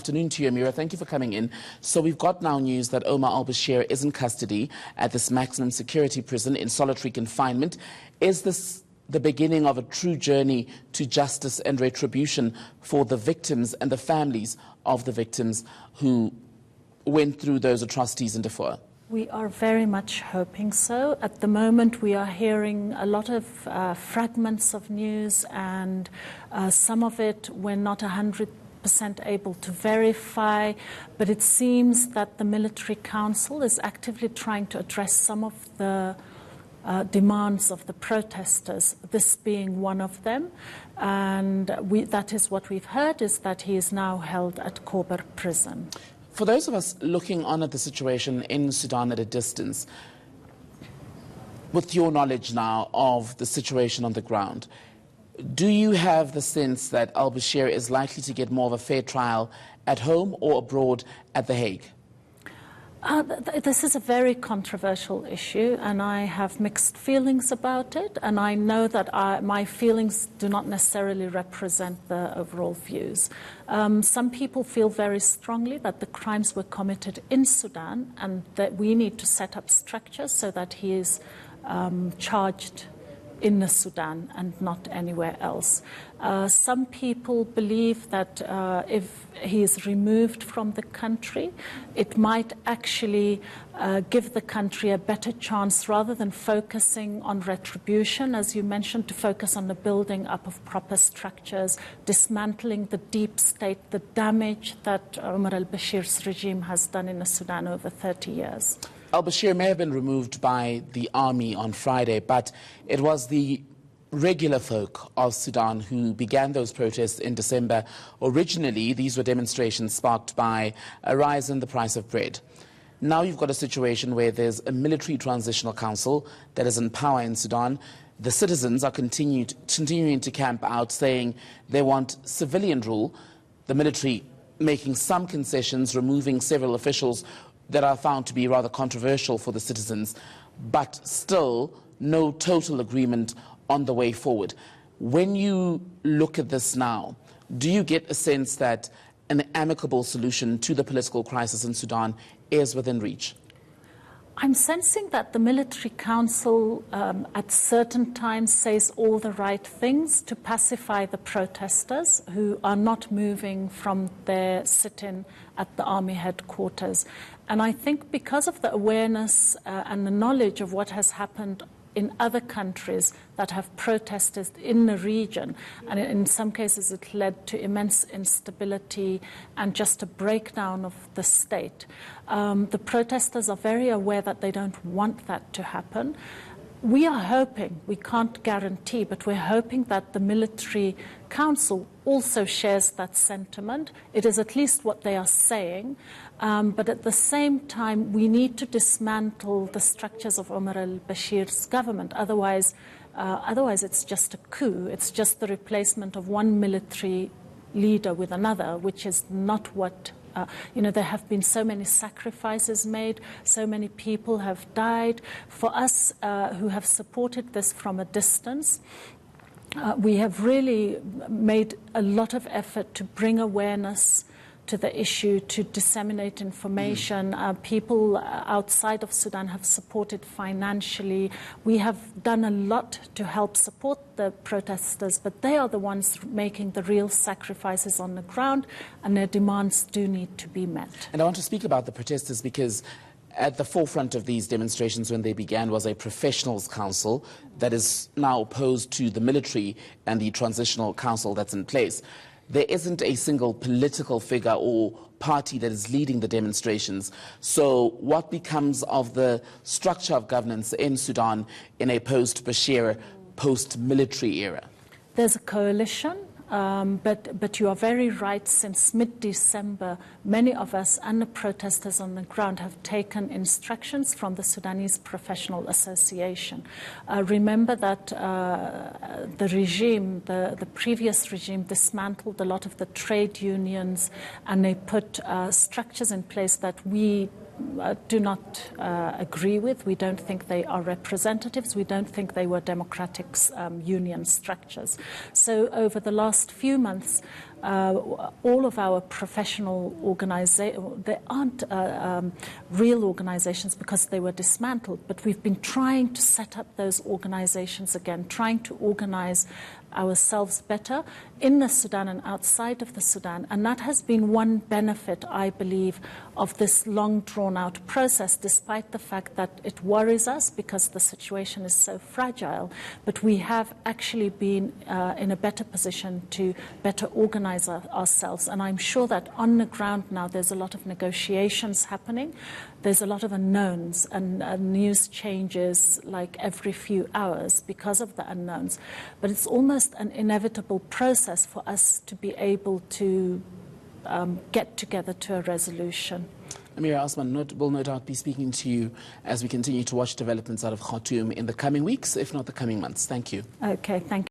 afternoon to you, Amira. Thank you for coming in. So we've got now news that Omar Al-Bashir is in custody at this maximum security prison in solitary confinement. Is this the beginning of a true journey to justice and retribution for the victims and the families of the victims who went through those atrocities in Darfur? We are very much hoping so. At the moment, we are hearing a lot of fragments of news, and some of it we're not 100% able to verify, but it seems that the military council is actively trying to address some of the demands of the protesters, this being one of them. And that is what we've heard, is that he is now held at Kobar prison. For those of us looking on at the situation in Sudan at a distance, with your knowledge now of the situation on the ground, do you have the sense that Al-Bashir is likely to get more of a fair trial at home or abroad at The Hague? This is a very controversial issue, and I have mixed feelings about it, and I know that my feelings do not necessarily represent the overall views. Some people feel very strongly that the crimes were committed in Sudan and that we need to set up structures so that he is charged in the Sudan and not anywhere else. Some people believe that if he is removed from the country, it might actually give the country a better chance, rather than focusing on retribution, as you mentioned, to focus on the building up of proper structures, dismantling the deep state, the damage that Omar al-Bashir's regime has done in the Sudan over 30 years. Al-Bashir may have been removed by the army on Friday, but it was the regular folk of Sudan who began those protests in December. Originally, these were demonstrations sparked by a rise in the price of bread. Now you've got a situation where there's a military transitional council that is in power in Sudan. The citizens are continuing to camp out, saying they want civilian rule. The military making some concessions, removing several officials that are found to be rather controversial for the citizens, but still no total agreement on the way forward. When you look at this now, do you get a sense that an amicable solution to the political crisis in Sudan is within reach? I'm sensing that the military council at certain times says all the right things to pacify the protesters who are not moving from their sit-in at the army headquarters. And I think because of the awareness and the knowledge of what has happened in other countries that have protested in the region, and in some cases it led to immense instability and just a breakdown of the state. The protesters are very aware that they don't want that to happen. We are hoping, we can't guarantee, but we're hoping that the military council also shares that sentiment. It is at least what they are saying. But at the same time, we need to dismantle the structures of Omar al-Bashir's government. Otherwise, it's just a coup. It's just the replacement of one military leader with another, which is not what... there have been so many sacrifices made, so many people have died. For us who have supported this from a distance, we have really made a lot of effort to bring awareness to the issue, to disseminate information. People outside of Sudan have supported financially. We have done a lot to help support the protesters, but they are the ones making the real sacrifices on the ground, and their demands do need to be met. And I want to speak about the protesters because at the forefront of these demonstrations when they began was a professionals council that is now opposed to the military and the transitional council that's in place. There isn't a single political figure or party that is leading the demonstrations. So what becomes of the structure of governance in Sudan in a post-Bashir, post-military era? There's a coalition, but you are very right. Since mid-December, many of us and the protesters on the ground have taken instructions from the Sudanese Professional Association. Remember that the regime, the previous regime, dismantled a lot of the trade unions, and they put structures in place that we do not agree with. We don't think they are representatives. We don't think they were democratic union structures. So over the last few months, all of our professional organizations, they aren't real organizations because they were dismantled, but we've been trying to set up those organizations again, trying to organize ourselves better in the Sudan and outside of the Sudan. And that has been one benefit, I believe, of this long drawn-out process, despite the fact that it worries us because the situation is so fragile. But we have actually been in a better position to better organize ourselves. And I'm sure that on the ground now there's a lot of negotiations happening. There's a lot of unknowns, and news changes like every few hours because of the unknowns. But it's almost an inevitable process for us to be able to get together to a resolution. Amira Osman will no doubt be speaking to you as we continue to watch developments out of Khartoum in the coming weeks, if not the coming months. Thank you. Okay, thank you.